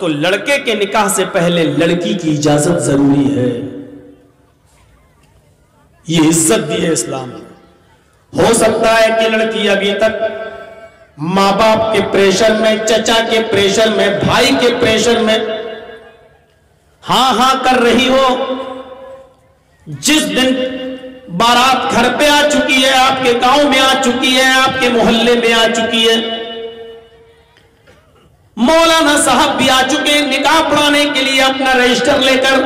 تو لڑکے کے نکاح سے پہلے لڑکی کی اجازت ضروری ہے. یہ عزت دی ہے اسلام نے. ہو سکتا ہے کہ لڑکی ابھی تک ماں باپ کے پریشر میں، چچا کے پریشر میں، بھائی کے پریشر میں ہاں ہاں کر رہی ہو. جس دن بارات گھر پہ آ چکی ہے، آپ کے گاؤں میں آ چکی ہے، آپ کے محلے میں آ چکی ہے، مولانا صاحب بھی آ چکے نکاح پڑھانے کے لیے اپنا رجسٹر لے کر،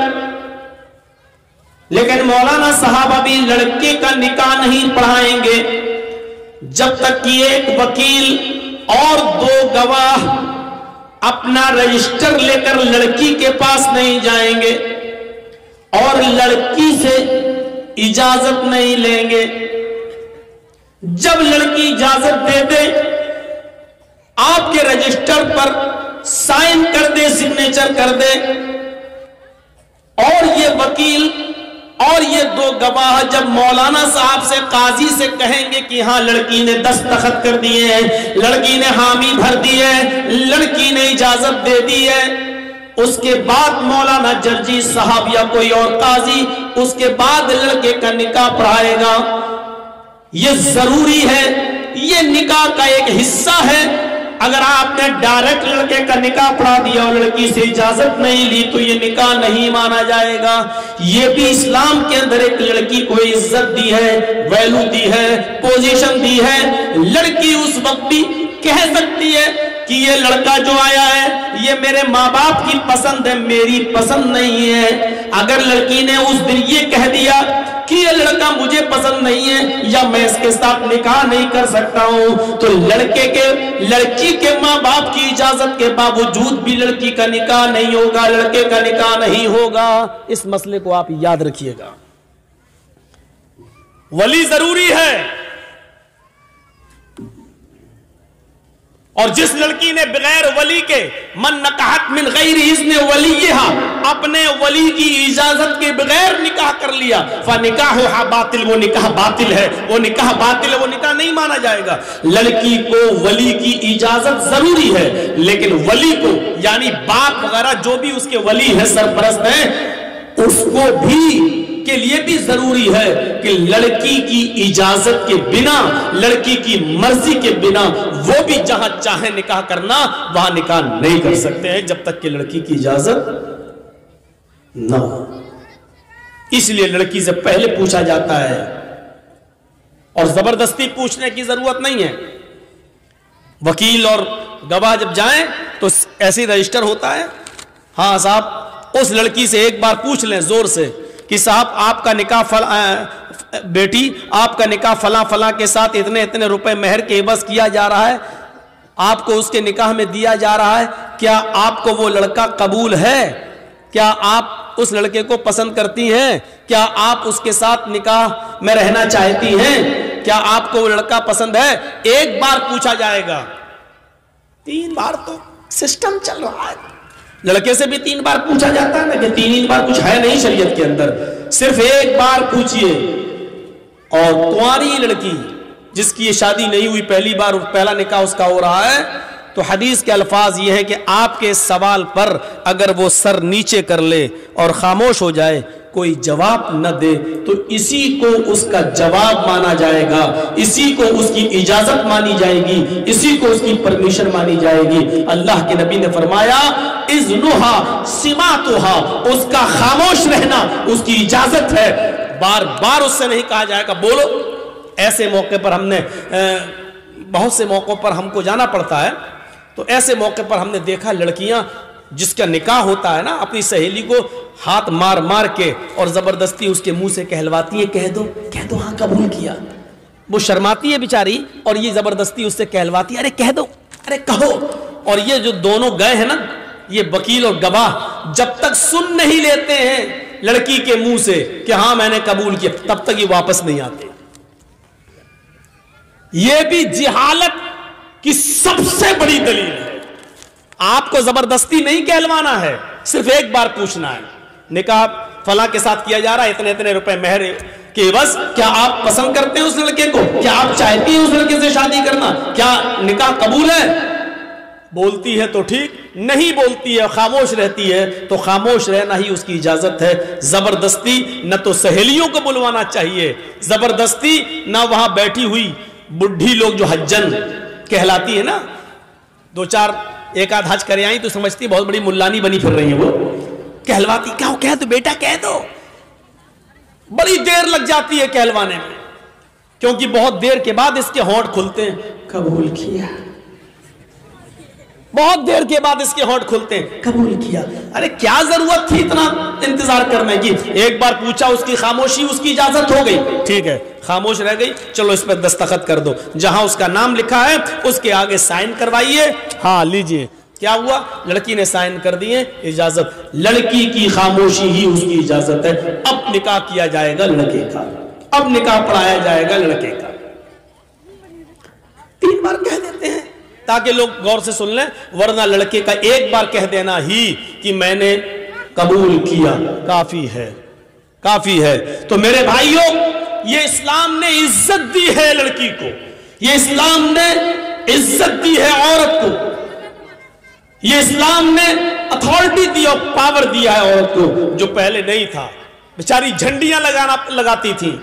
لیکن مولانا صاحب ابھی لڑکے کا نکاح نہیں پڑھائیں گے جب تک کہ ایک وکیل اور 2 گواہ اپنا رجسٹر لے کر لڑکی کے پاس نہیں جائیں گے اور لڑکی سے اجازت نہیں لیں گے. جب لڑکی اجازت دے دے، آپ کے رجسٹر پر سائن کر دے، سگنیچر کر دے، اور یہ وکیل اور یہ 2 گواہ جب مولانا صاحب سے، قاضی سے کہیں گے کہ ہاں لڑکی نے دستخط کر دیے ہیں، لڑکی نے حامی بھر دی ہے، لڑکی نے اجازت دے دی ہے، اس کے بعد مولانا جرجی صاحب یا کوئی اور قاضی اس کے بعد لڑکے کا نکاح پڑھائے گا. یہ ضروری ہے، یہ نکاح کا ایک حصہ ہے. اگر آپ نے ڈائریکٹ لڑکے کا نکاح پڑھا دیا اور لڑکی سے اجازت نہیں لی تو یہ نکاح نہیں مانا جائے گا. یہ بھی اسلام کے اندر ایک لڑکی کو عزت دی ہے، ویلو دی ہے، پوزیشن دی ہے. لڑکی اس وقت بھی کہہ سکتی ہے کہ یہ لڑکا جو آیا ہے یہ میرے ماں باپ کی پسند ہے، میری پسند نہیں ہے. اگر لڑکی نے اس دن یہ کہہ دیا کہ یہ لڑکا مجھے پسند نہیں ہے یا میں اس کے ساتھ نکاح نہیں کر سکتا ہوں، تو لڑکی کے ماں باپ کی اجازت کے باوجود بھی لڑکی کا نکاح نہیں ہوگا، لڑکے کا نکاح نہیں ہوگا. اس مسئلے کو آپ یاد رکھیے گا. ولی ضروری ہے، اور جس لڑکی نے بغیر ولی کے من نکحت من غیر اذن ولیہا، اپنے ولی کی اجازت کے بغیر نکاح کر لیا، فنکاحھا باطل، وہ نکاح باطل ہے، وہ نکاح باطل ہے، وہ نکاح نہیں مانا جائے گا. لڑکی کو ولی کی اجازت ضروری ہے، لیکن ولی کو یعنی باپ وغیرہ جو بھی اس کے ولی ہے، سرپرست ہیں، اس کو بھی کے لیے بھی ضروری ہے کہ لڑکی کی اجازت کے بنا، لڑکی کی مرضی کے بنا وہ بھی جہاں چاہے نکاح کرنا وہاں نکاح نہیں کر سکتے ہیں جب تک کہ لڑکی کی اجازت نہ ہو. اس لیے لڑکی سے پہلے پوچھا جاتا ہے، اور زبردستی پوچھنے کی ضرورت نہیں ہے. وکیل اور گواہ جب جائیں تو ایسی رجسٹر ہوتا ہے، ہاں صاحب اس لڑکی سے ایک بار پوچھ لیں زور سے کہ صاحب آپ کا نکاح بیٹی آپ کا نکاح فلاں فلاں کے ساتھ اتنے اتنے روپے مہر کے عوض کیا جا رہا ہے، آپ کو اس کے نکاح میں دیا جا رہا ہے، کیا آپ کو وہ لڑکا قبول ہے؟ کیا آپ اس لڑکے کو پسند کرتی ہیں؟ کیا آپ اس کے ساتھ نکاح میں رہنا چاہتی ہیں؟ کیا آپ کو وہ لڑکا پسند ہے؟ ایک بار پوچھا جائے گا، 3 بار تو سسٹم چل رہا ہے. لڑکے سے بھی 3 بار پوچھا جاتا ہے نا کہ 3 بار کچھ ہے نہیں شریعت کے اندر، صرف ایک بار پوچھئے. اور کنواری لڑکی جس کی یہ شادی نہیں ہوئی، پہلی بار پہلا نکاح اس کا ہو رہا ہے، تو حدیث کے الفاظ یہ ہے کہ آپ کے سوال پر اگر وہ سر نیچے کر لے اور خاموش ہو جائے، کوئی جواب نہ دے، تو اسی کو اس کا جواب مانا جائے گا، اسی کو اس کی اجازت مانی جائے گی، اسی کو اس کی پرمیشن مانی جائے گی. اللہ کے نبی نے فرمایا اذنھا سماطھا، اس کا خاموش رہنا اس کی اجازت ہے. بار بار اس سے نہیں کہا جائے گا بولو. ایسے موقع پر ہم نے بہت سے موقعوں پر ہم کو جانا پڑتا ہے، تو ایسے موقع پر ہم نے دیکھا لڑکیاں جس کا نکاح ہوتا ہے نا، اپنی سہیلی کو ہاتھ مار مار کے اور زبردستی اس کے منہ سے کہلواتی ہے کہہ دو ہاں قبول کیا. وہ شرماتی ہے بیچاری اور یہ زبردستی اس سے کہلواتی ہے ارے کہہ دو، ارے کہو. اور یہ جو دونوں گئے ہیں نا، یہ وکیل اور گواہ جب تک سن نہیں لیتے ہیں لڑکی کے منہ سے کہ ہاں میں نے قبول کیا، تب تک یہ واپس نہیں آتے. یہ بھی جہالت کی سب سے بڑی دلیل ہے. آپ کو زبردستی نہیں کہلوانا ہے، صرف ایک بار پوچھنا ہے نکاح فلاں کے ساتھ کیا جا رہا ہے، اتنے اتنے روپے مہر کہ بس کیا آپ پسند کرتے ہیں اس لڑکے کو؟ کیا آپ چاہتی ہیں اس لڑکے سے شادی کرنا؟ کیا نکاح قبول ہے؟ بولتی ہے تو ٹھیک، نہیں بولتی ہے خاموش رہتی ہے تو خاموش رہنا ہی اس کی اجازت ہے۔ زبردستی نہ تو سہیلیوں کو بلوانا چاہیے، زبردستی نہ وہاں بیٹھی ہوئی بڈھی لوگ جو حجن کہلاتی ہے نا، دو چار ایک آدھ حج کرے آئی تو سمجھتی بہت بڑی ملانی بنی پھر رہی ہیں، وہ کہلواتی، کیا کہہ دو بیٹا کہہ دو، بڑی دیر لگ جاتی ہے کہلوانے میں، کیونکہ بہت دیر کے بعد اس کے ہونٹ کھلتے ہیں، قبول کیا، بہت دیر کے بعد اس کے ہونٹ کھلتے ہیں، قبول کیا۔ ارے کیا ضرورت تھی اتنا انتظار کرنے کی؟ ایک بار پوچھا، اس کی خاموشی، اس کی اجازت ہو گئی، ٹھیک ہے خاموش رہ گئی، چلو اس پہ دستخط کر دو، جہاں اس کا نام لکھا ہے اس کے آگے سائن کروائیے، ہاں لیجئے۔ کیا ہوا؟ لڑکی نے سائن کر دیے، اجازت، لڑکی کی خاموشی ہی اس کی اجازت ہے۔ اب نکاح کیا جائے گا لڑکے کا، اب نکاح پڑھایا جائے گا لڑکے کا۔ 3 بار کہہ دیتے ہیں تاکہ لوگ غور سے سن لیں، ورنہ لڑکے کا ایک بار کہہ دینا ہی کہ میں نے قبول کیا کافی ہے، کافی ہے۔ تو میرے بھائیوں، یہ اسلام نے عزت دی ہے لڑکی کو، یہ اسلام نے عزت دی ہے عورت کو، یہ اسلام نے اتھارٹی دی اور پاور دیا ہے عورت کو، جو پہلے نہیں تھا۔ بیچاری جھنڈیاں لگاتی تھی،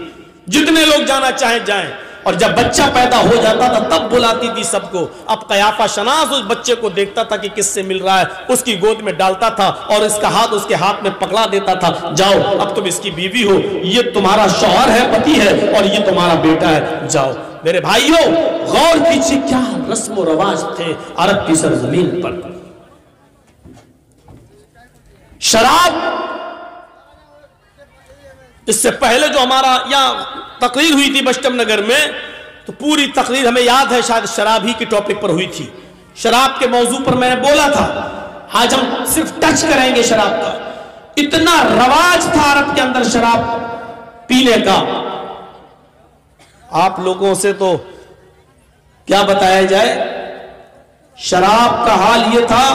جتنے لوگ جانا چاہیں جائیں، اور جب بچہ پیدا ہو جاتا تھا تب بلاتی تھی سب کو۔ اب قیافہ شناس اس بچے کو دیکھتا تھا کہ کس سے مل رہا ہے، اس کی گود میں ڈالتا تھا اور اس کا ہاتھ اس کے ہاتھ میں پکڑا دیتا تھا، جاؤ اب تم اس کی بیوی ہو، یہ تمہارا شوہر ہے، پتی ہے، اور یہ تمہارا بیٹا ہے، جاؤ۔ میرے بھائیوں، غور کیجیے کیا رسم و رواج تھے عرب کی سرزمین پر۔ شراب، اس سے پہلے جو ہمارا یہاں تقریر ہوئی تھی بشٹم نگر میں، تو پوری تقریر ہمیں یاد ہے شاید شراب ہی کی ٹاپک پر ہوئی تھی، شراب کے موضوع پر میں نے بولا تھا۔ آج ہم صرف ٹچ کریں گے شراب کا۔ اتنا رواج تھا عرب کے اندر شراب پینے کا، آپ لوگوں سے تو کیا بتایا جائے۔ شراب کا حال یہ تھا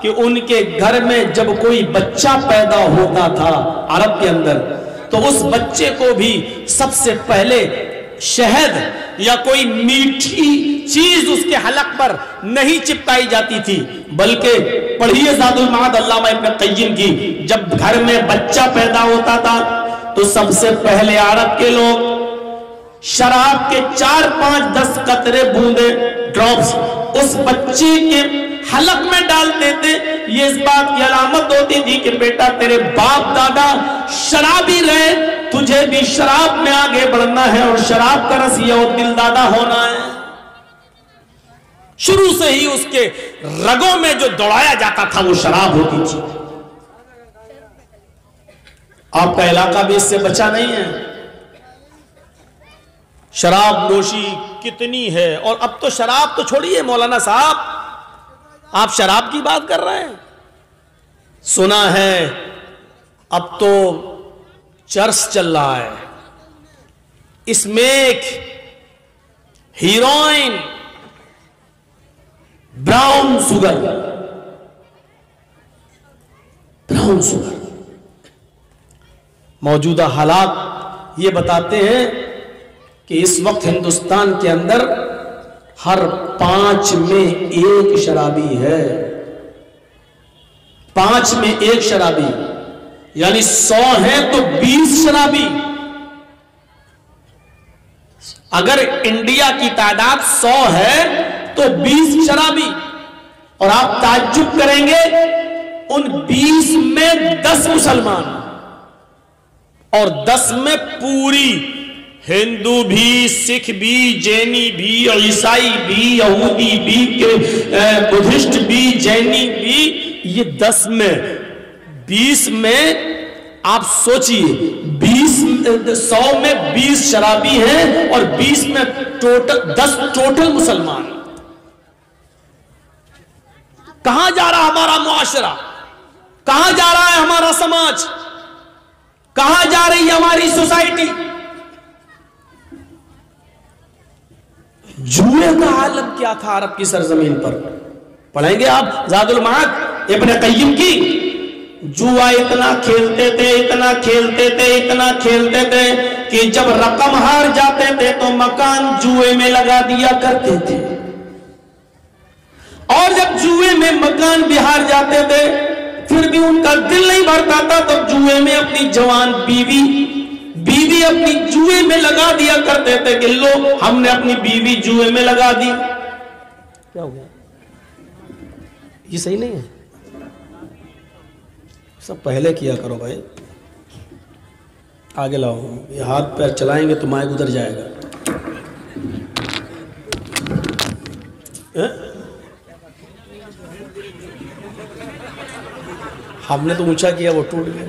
کہ ان کے گھر میں جب کوئی بچہ پیدا ہوتا تھا عرب کے اندر، تو اس بچے کو بھی سب سے پہلے شہد یا کوئی میٹھی چیز اس کے حلق پر نہیں چپکائی جاتی تھی، بلکہ پڑھیے زاد المعاد علامہ ابن قیم کی، جب گھر میں بچہ پیدا ہوتا تھا تو سب سے پہلے عرب کے لوگ شراب کے 4 5 10 قطرے بوندے ڈراپس اس بچے کے حلق میں ڈالتے تھے۔ یہ اس بات کی علامت ہوتی تھی کہ بیٹا تیرے باپ دادا شرابی رہے، تجھے بھی شراب میں آگے بڑھنا ہے اور شراب کا رس یہ دل دادا ہونا ہے۔ شروع سے ہی اس کے رگوں میں جو دوڑایا جاتا تھا وہ شراب ہوتی تھی۔ آپ کا علاقہ بھی اس سے بچا نہیں ہے۔ شراب نوشی کتنی ہے، اور اب تو شراب تو چھوڑیے مولانا صاحب، آپ شراب کی بات کر رہے ہیں۔ سنا ہے اب تو چرس چل رہا ہے، اس میں ایک ہیروئن براؤن سگر موجودہ حالات یہ بتاتے ہیں کہ اس وقت ہندوستان کے اندر ہر 5 میں 1 شرابی ہے، 5 میں 1 شرابی، یعنی 100 ہیں تو 20 شرابی۔ اگر انڈیا کی تعداد 100 ہے تو 20 شرابی، اور آپ تعجب کریں گے ان 20 میں 10 مسلمان، اور 10 میں پوری ہندو بھی، سکھ بھی، جینی بھی، عیسائی بھی، یہودی بھی، بدھسٹ بھی، جینی بھی، یہ 10 میں 20 میں آپ سوچئے 100 میں 20 شرابی ہیں اور 20 میں 10 ٹوٹل مسلمان۔ کہاں جا رہا ہمارا معاشرہ؟ کہاں جا رہا ہے ہمارا سماج؟ کہاں جا رہی ہے ہماری سوسائٹی؟ جوئے کا عالم کیا تھا عرب کی سرزمین پر؟ پڑھیں گے آپ زاد المعاد ابن قیم کی، جوا اتنا کھیلتے تھے، اتنا کھیلتے تھے، اتنا کھیلتے تھے کہ جب رقم ہار جاتے تھے تو مکان جوئے میں لگا دیا کرتے تھے۔ اور جب جوئے میں مکان بہار جاتے تھے پھر بھی ان کا دل نہیں بھرتا تھا، تب جوئے میں اپنی جوان بیوی اپنی جوئے میں لگا دیا کرتے تھے کہ لو ہم نے اپنی بیوی جوئے میں لگا دی. کیا ہو گیا؟ یہ صحیح نہیں ہے، سب پہلے کیا کرو بھائی. آگے لاؤ، یہ ہاتھ پیر چلائیں گے تو مائک ادھر جائے گا. ہم نے تو اونچا کیا وہ ٹوٹ گیا.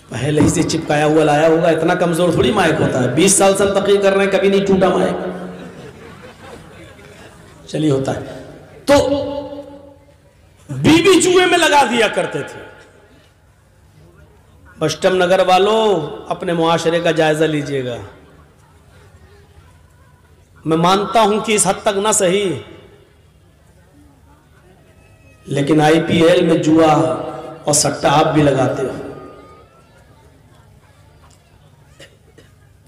پہلے ہی سے چپکایا ہوا لایا ہوگا، اتنا کمزور تھوڑی مائک ہوتا ہے. 20 سال سے ہم تقریر کر رہے ہیں، کبھی نہیں ٹوٹا مائک. چلیے ہوتا ہے. تو بیوی جوئے میں لگا دیا کرتے تھے. پشٹم نگر والوں اپنے معاشرے کا جائزہ لیجئے گا. میں مانتا ہوں کہ اس حد تک نہ صحیح، لیکن آئی پی ایل میں جوا اور سٹا آپ بھی لگاتے ہو.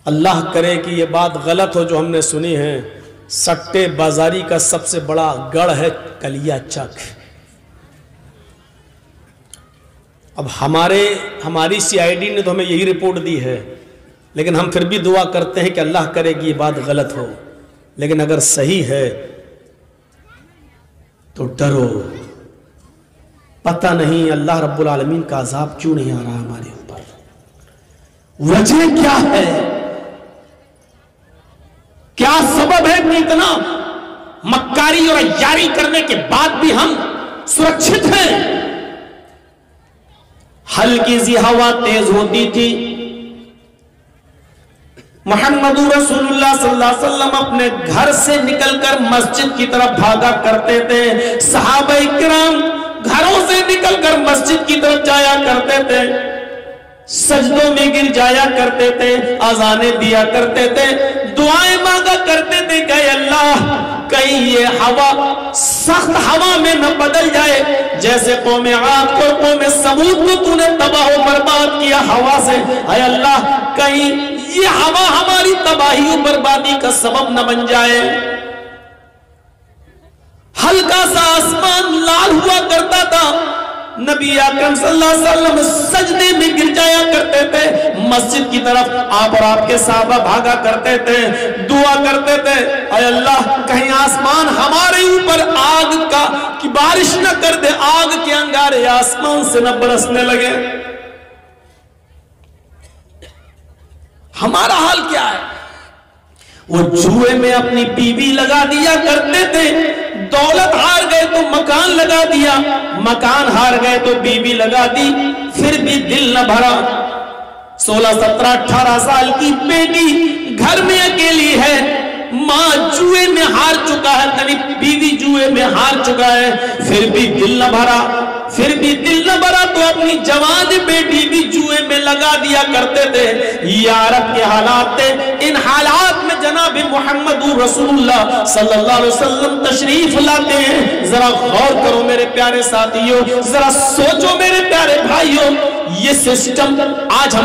اللہ کرے کہ یہ بات غلط ہو جو ہم نے سنی ہے. سٹے بازاری کا سب سے بڑا گڑھ ہے کلیا چک. اب ہماری سی آئی ڈی نے تو ہمیں یہی رپورٹ دی ہے، لیکن ہم پھر بھی دعا کرتے ہیں کہ اللہ کرے کہ یہ بات غلط ہو. لیکن اگر صحیح ہے تو ڈرو. پتہ نہیں اللہ رب العالمین کا عذاب کیوں نہیں آ رہا ہمارے اوپر. وجہ کیا ہے؟ کیا سبب ہے کہ اتنا مکاری اور عیاری کرنے کے بعد بھی ہم سرکشت ہیں؟ ہلکی سی ہوا تیز ہوتی تھی، محمد رسول اللہ صلی اللہ علیہ وسلم اپنے گھر سے نکل کر مسجد کی طرف بھاگا کرتے تھے. صحابہ کرام گھروں سے نکل کر مسجد کی طرف جایا کرتے تھے، سجدوں میں گر جایا کرتے تھے، اذانیں دیا کرتے تھے، دعائیں مانگا کرتے تھے کہ اے اللہ کہیں یہ ہوا سخت ہوا میں نہ بدل جائے جیسے قوم عاد اور قوم ثمود کو تو نے تباہ و برباد کیا ہوا سے. اے اللہ کہیں یہ ہوا ہماری تباہی و بربادی کا سبب نہ بن جائے. ہلکا سا آسمان لال ہوا کرتا تھا، نبی اکرم صلی اللہ علیہ وسلم سجدے میں گر جایا کرتے تھے. مسجد کی طرف آپ اور آپ کے صحابہ بھاگا کرتے تھے، دعا کرتے تھے اے اللہ کہیں آسمان ہمارے اوپر آگ کی بارش نہ کر دے، آگ کے انگارے آسمان سے نہ برسنے لگے. ہمارا حال کیا ہے؟ وہ جوئے میں اپنی بیوی لگا دیا کرتے تھے. دولت ہار گئے تو مکان لگا دیا، مکان ہار گئے تو بیوی لگا دی، پھر بھی دل نہ بھرا. 16 17 18 سال کی بیٹی گھر میں اکیلی ہے، ماں جوئے میں ہار چکا ہے، یعنی بیوی جوئے میں ہار چکا ہے، پھر بھی دل نہ بھرا. تو اپنی جوان بیٹی بھی جوئے میں لگا دیا کرتے تھے. یہ عرب کے حالات تھے. ان حالات میں جناب محمد رسول اللہ صلی اللہ علیہ وسلم تشریف لاتے ہیں. ذرا غور کرو میرے پیارے ساتھیوں، ذرا سوچو میرے پیارے بھائیوں. یہ سسٹم آج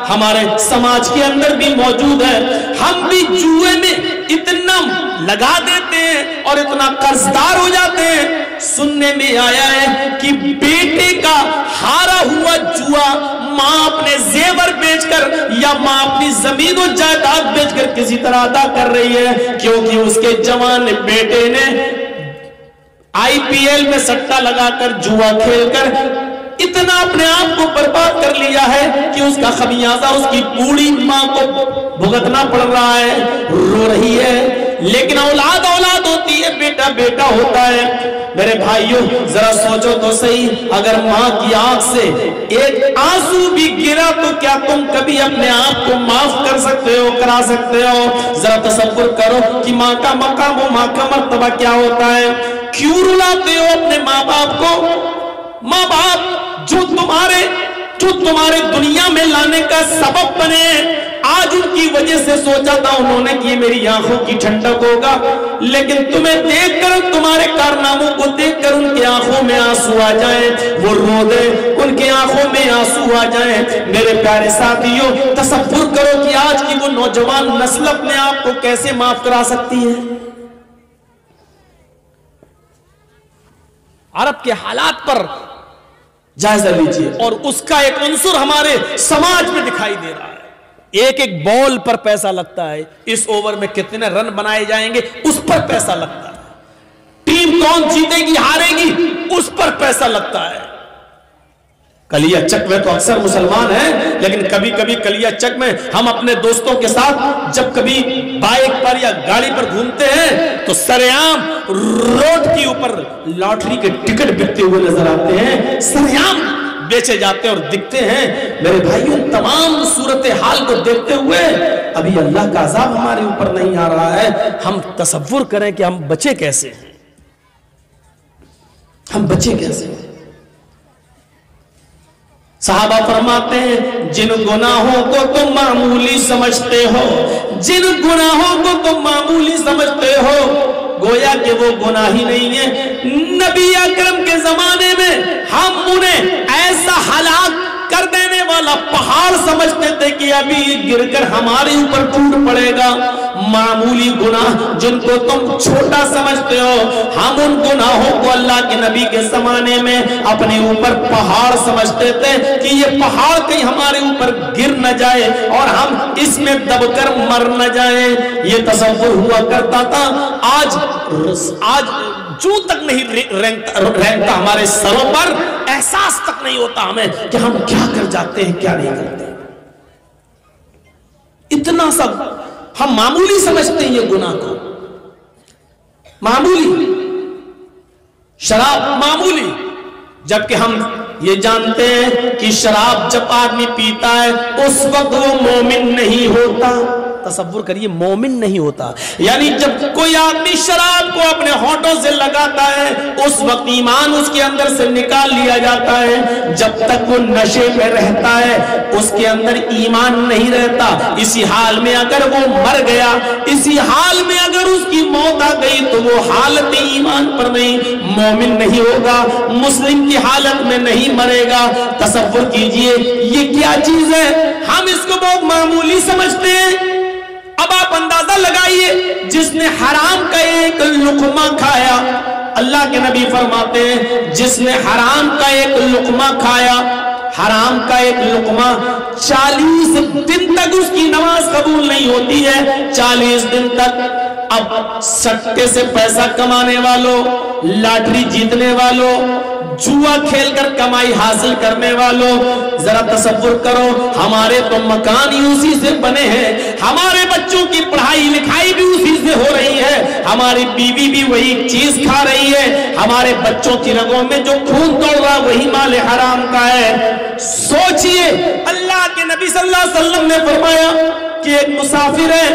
ہمارے سماج کے اندر بھی موجود ہے. ہم بھی جوئے میں اتنا لگا دیتے ہیں اور اتنا قرضدار ہو جاتے ہیں. سننے میں آیا ہے کہ بیٹے کا ہارا ہوا جوا ماں اپنے زیور بیچ کر یا ماں اپنی زمین و جائیداد بیچ کر کسی طرح ادا کر رہی ہے، کیونکہ اس کے جوان بیٹے نے آئی پی ایل میں سٹا لگا کر جوا کھیل کر اتنا اپنے آپ کو برباد کر لیا ہے کہ اس کا خمیازہ اس کی بوڑھی ماں کو بھگتنا پڑ رہا ہے. رو رہی ہے، لیکن اولاد اولاد ہوتی ہے، بیٹا بیٹا ہوتا ہے. میرے بھائیوں ذرا سوچو تو صحیح، اگر ماں کی آنکھ سے ایک آنسو بھی گرا تو کیا تم کبھی اپنے آپ کو معاف کر سکتے ہو، کرا سکتے ہو؟ ذرا تصور کرو کہ ماں کا مقام و ماں کا مرتبہ کیا ہوتا ہے. کیوں رلاتے ہو اپنے ماں باپ کو؟ ماں باپ جو تمہارے دنیا میں لانے کا سبب بنے، آج ان کی وجہ سے سوچا تھا انہوں نے کہ میری آنکھوں کی ٹھنڈک ہوگا، لیکن تمہیں دیکھ کر، تمہارے کارناموں کو دیکھ کر ان کی آنکھوں میں آنسو آ جائیں، وہ رو دے، ان کی آنکھوں میں آنسو آ جائیں۔ میرے پیارے ساتھیوں، تصور کرو کہ آج کی وہ نوجوان نسل اپنے آپ کو کیسے معاف کرا سکتی ہے۔ عرب کے حالات پر جائزہ لیجئے، اور اس کا ایک عنصر ہمارے سماج میں دکھائی دے رہا ہے۔ ایک ایک بال پر پیسہ لگتا ہے، اس اوور میں کتنے رن بنائے جائیں گے اس پر پیسہ لگتا ہے، ٹیم کون جیتے گی ہارے گی اس پر پیسہ لگتا ہے۔ کلیہ چک میں تو اکثر مسلمان ہیں، لیکن کبھی کبھی کلیہ چک میں ہم اپنے دوستوں کے ساتھ جب کبھی بائک پر یا گاڑی پر گھومتے ہیں تو سرعام روڈ کے اوپر لاٹری کے ٹکٹ بکتے ہوئے نظر آتے ہیں، سرعام بیچے جاتے ہیں اور دکھتے ہیں۔ میرے بھائیوں، تمام صورتحال کو دیکھتے ہوئے ابھی اللہ کا عذاب ہمارے اوپر نہیں آ رہا ہے۔ ہم تصور کریں کہ ہم بچے کیسے ہیں، ہم بچے کیسے ہیں۔ صحابہ فرماتے ہیں جن گناہوں کو تم معمولی سمجھتے ہو، جن گناہوں کو تم معمولی سمجھتے ہو، گویا کہ وہ گناہ ہی نہیں ہے۔ نبی اکرم کے زمانے میں ہم انہیں ایسا ہلاک کر دینے والا پہاڑ سمجھتے تھے کہ ابھی گر کر ہمارے اوپر ٹوٹ پڑے گا۔ معمولی گناہ جن کو تم چھوٹا سمجھتے ہو، ہم ان گناہوں کو اللہ کے نبی کے زمانے میں اپنے اوپر پہاڑ سمجھتے تھے کہ یہ پہاڑ کہیں ہمارے اوپر گر نہ جائے اور ہم اس میں دب کر مر نہ جائیں۔ یہ تصور ہوا کرتا تھا۔ آج جو تک نہیں رینگتا ہمارے سروں پر، احساس تک نہیں ہوتا ہمیں کہ ہم کیا کر جاتے ہیں کیا نہیں کرتے۔ اتنا سب ہم معمولی سمجھتے ہیں یہ گناہ کو، معمولی، شراب معمولی، جبکہ ہم یہ جانتے ہیں کہ شراب جب آدمی پیتا ہے اس وقت وہ مومن نہیں ہوتا۔ تصور کریے، مومن نہیں ہوتا، یعنی جب کوئی آدمی شراب کو اپنے ہونٹوں سے لگاتا ہے اس وقت ایمان اس کے اندر سے نکال لیا جاتا ہے۔ جب تک وہ نشے میں رہتا ہے اس کے اندر ایمان نہیں رہتا۔ اسی حال میں اگر وہ مر گیا، اسی حال میں اگر اس کی موت آ گئی تو وہ حالت ایمان پر نہیں، مومن نہیں ہوگا، مسلم کی حالت میں نہیں مرے گا۔ تصور کیجئے یہ کیا چیز ہے، ہم اس کو بہت معمولی سمجھتے ہیں۔ اب آپ اندازہ لگائیے، جس نے حرام کا ایک لقمہ کھایا، اللہ کے نبی فرماتے ہیں جس نے حرام کا ایک لقمہ کھایا، حرام کا ایک لقمہ، 40 دن تک اس کی نماز قبول نہیں ہوتی ہے، 40 دن تک۔ اب سٹے سے پیسہ کمانے والوں، لاٹری جیتنے والوں، جوا کھیل کر کمائی حاصل کرنے والوں، ذرا تصور کرو، ہمارے تو مکان ہی اسی سے بنے ہیں، ہمارے بچوں کی پڑھائی لکھائی بھی اسی سے ہو رہی ہے، ہماری بیوی بھی وہی چیز کھا رہی ہے، ہمارے بچوں کی رگوں میں جو خون دوڑ رہا وہی مال حرام کا ہے۔ سوچئے، اللہ کے نبی صلی اللہ علیہ وسلم نے فرمایا کہ ایک مسافر ہے،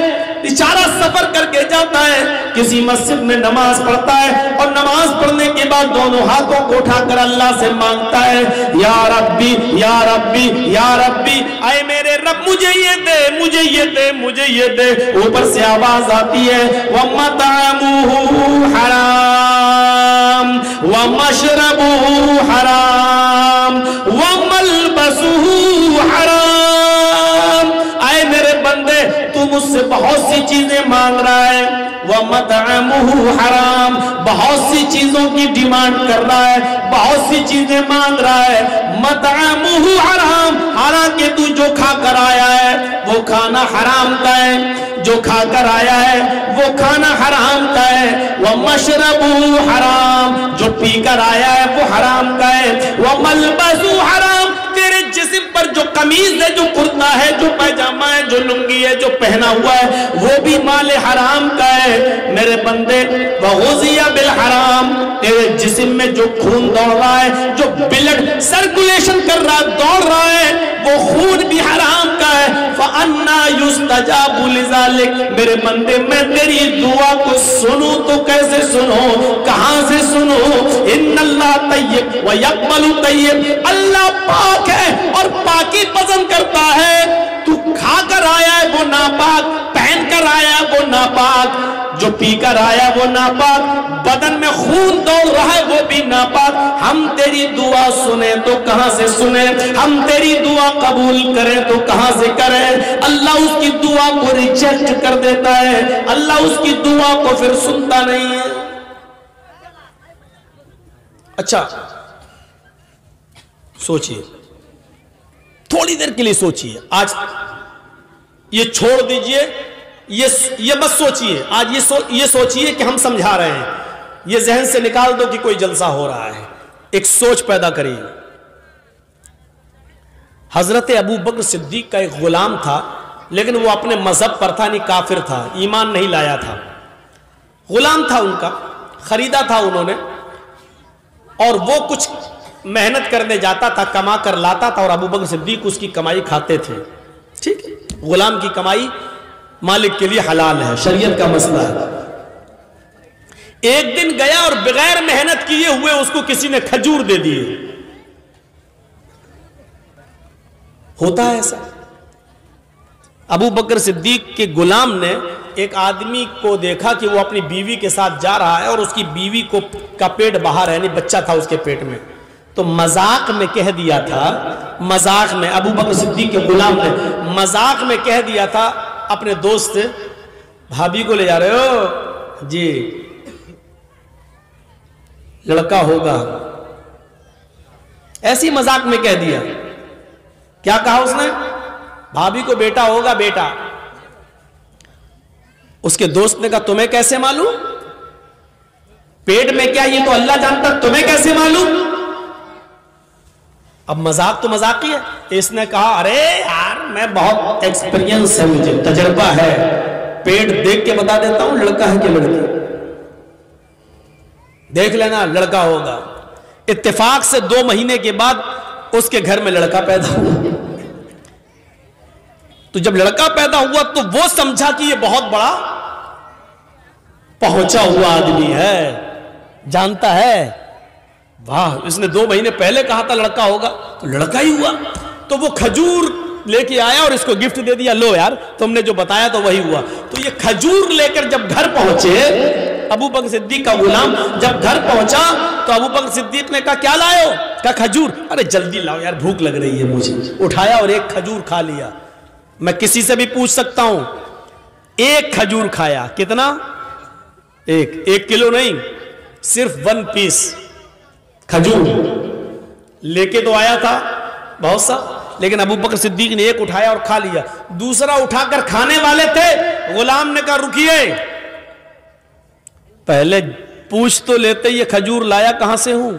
بیچارہ سفر کر کے جاتا ہے، کسی مسجد میں نماز پڑھتا ہے اور نماز پڑھنے کے بعد دونوں ہاتھوں کو اٹھا کر اللہ سے مانگتا ہے، یا ربی یا ربی یا ربی، اے میرے رب مجھے یہ دے، مجھے یہ دے، مجھے یہ دے۔ اوپر سے آواز آتی ہے وَمَطْعَمُهُ حَرَامٌ وَمَشْرَبُهُ حَرَامٌ وَمَلْبَسُهُ حَرَامٌ۔ اے میرے بندے، تو مجھ سے بہت سی چیزیں مانگ رہا ہے، وَمَطْعَمُهُ حَرَامٌ، بہت سی چیزوں کی ڈیمانڈ کر رہا ہے، بہت سی چیزیں مانگ رہا ہے، مَطْعَمُهُ حَرَامٌ، حالانکہ تو جو کھا کر آیا ہے وہ کھانا حرام کا ہے، جو کھا کر آیا ہے وہ کھانا حرام کا ہے، وَمَشْرَبُهُ حَرَامٌ، جو پی کر آیا ہے وہ حرام کا ہے، وَمَلْبَسُهُ حَرَامٌ، تیرے جسم پر جو قمیض ہے، جو کرتا ہے، جو پیجامہ ہے، جو لنگی ہے، جو پہنا ہوا ہے وہ بھی مال حرام کا ہے۔ میرے بندے، وَغُذِيَ بِالْحَرَامِ، تیرے جسم میں جو خون دوڑ رہا ہے، جو بلڈ سرکولیشن کر رہا ہے، دوڑ رہا ہے، وہ خون بھی حرام کا ہے۔ فَأَنَّا يُسْتَجَابُ لِذَلِكَ، میرے بندے میں تیری دعا کو سنوں تو کیسے سنوں، کہاں سے سنوں؟ ان اللہ طیب وَيَقْبَلُ طیب، اللہ پاک ہے اور پاکی پسند کرتا ہے۔ تو کھا کر آیا ہے وہ ناپاک، پہن کر آیا ہے وہ ناپاک، جو پی کر آیا وہ ناپاک، بدن میں خون دوڑ رہا ہے وہ بھی ناپاک. ہم تیری دعا سنیں تو کہاں سے سنیں، ہم تیری دعا قبول کریں تو کہاں سے کریں. اللہ اس کی دعا کو ریجیکٹ کر دیتا ہے، اللہ اس کی دعا کو پھر سنتا نہیں ہے. اچھا سوچئے، تھوڑی دیر کے لیے سوچئے. آج یہ چھوڑ دیجئے، یہ بس سوچئے. آج یہ سوچئے کہ ہم سمجھا رہے ہیں، یہ ذہن سے نکال دو کہ کوئی جلسہ ہو رہا ہے. ایک سوچ پیدا کریے. حضرت ابو بکر صدیق کا ایک غلام تھا، لیکن وہ اپنے مذہب پر تھا، نہیں کافر تھا، ایمان نہیں لایا تھا. غلام تھا ان کا، خریدا تھا انہوں نے، اور وہ کچھ محنت کرنے جاتا تھا، کما کر لاتا تھا، اور ابو بکر صدیق اس کی کمائی کھاتے تھے. ٹھیک ہے، غلام کی کمائی مالک کے لیے حلال ہے، شریعت کا مسئلہ ہے. ایک دن گیا اور بغیر محنت کیے ہوئے اس کو کسی نے کھجور دے دیے. ہوتا ہے ایسا. ابو بکر صدیق کے غلام نے ایک آدمی کو دیکھا کہ وہ اپنی بیوی کے ساتھ جا رہا ہے اور اس کی بیوی کا پیٹ باہر ہے، یعنی بچہ تھا اس کے پیٹ میں. تو مذاق میں کہہ دیا تھا، مذاق میں ابو بکر صدیق کے غلام نے مذاق میں کہہ دیا تھا اپنے دوست سے، بھابھی کو لے جا رہے ہو جی، لڑکا ہوگا. ایسی مذاق میں کہہ دیا. کیا کہا اس نے؟ بھابھی کو بیٹا ہوگا، بیٹا. اس کے دوست نے کہا تمہیں کیسے معلوم؟ پیٹ میں کیا یہ تو اللہ جانتا، تمہیں کیسے معلوم؟ اب مذاق تو مذاق ہی ہے. اس نے کہا ارے یار میں بہت ایکسپیرینس ہے، مجھے تجربہ ہے، پیٹ دیکھ کے بتا دیتا ہوں لڑکا ہے کہ لڑکی. دیکھ لینا لڑکا ہوگا. اتفاق سے 2 مہینے کے بعد اس کے گھر میں لڑکا پیدا ہوا. تو جب لڑکا پیدا ہوا تو وہ سمجھا کہ یہ بہت بڑا پہنچا ہوا آدمی ہے، جانتا ہے. واہ، اس نے 2 مہینے پہلے کہا تھا لڑکا ہوگا تو لڑکا ہی ہوا. تو وہ کھجور لے کے آیا اور اس کو گفٹ دے دیا، لو یار تم نے جو بتایا تو وہی ہوا. تو یہ کھجور لے کر جب گھر پہنچے، ابو بکر صدیق کا غلام جب گھر پہنچا تو ابو بکر صدیق نے کہا کیا لائے ہو؟ کہا کھجور. ارے جلدی لاؤ یار، بھوک لگ رہی ہے مجھے. اٹھایا اور ایک کھجور کھا لیا. میں کسی سے بھی پوچھ سکتا ہوں، ایک کھجور کھایا. کتنا؟ ایک کلو نہیں، صرف 1 پیس کھجور لے کے تو آیا تھا بہت سا، لیکن ابو بکر صدیق نے ایک اٹھایا اور کھا لیا. دوسرا اٹھا کر کھانے والے تھے. غلام نے کہا رکیے، پہلے پوچھ تو لیتے یہ کھجور لایا کہاں سے ہوں.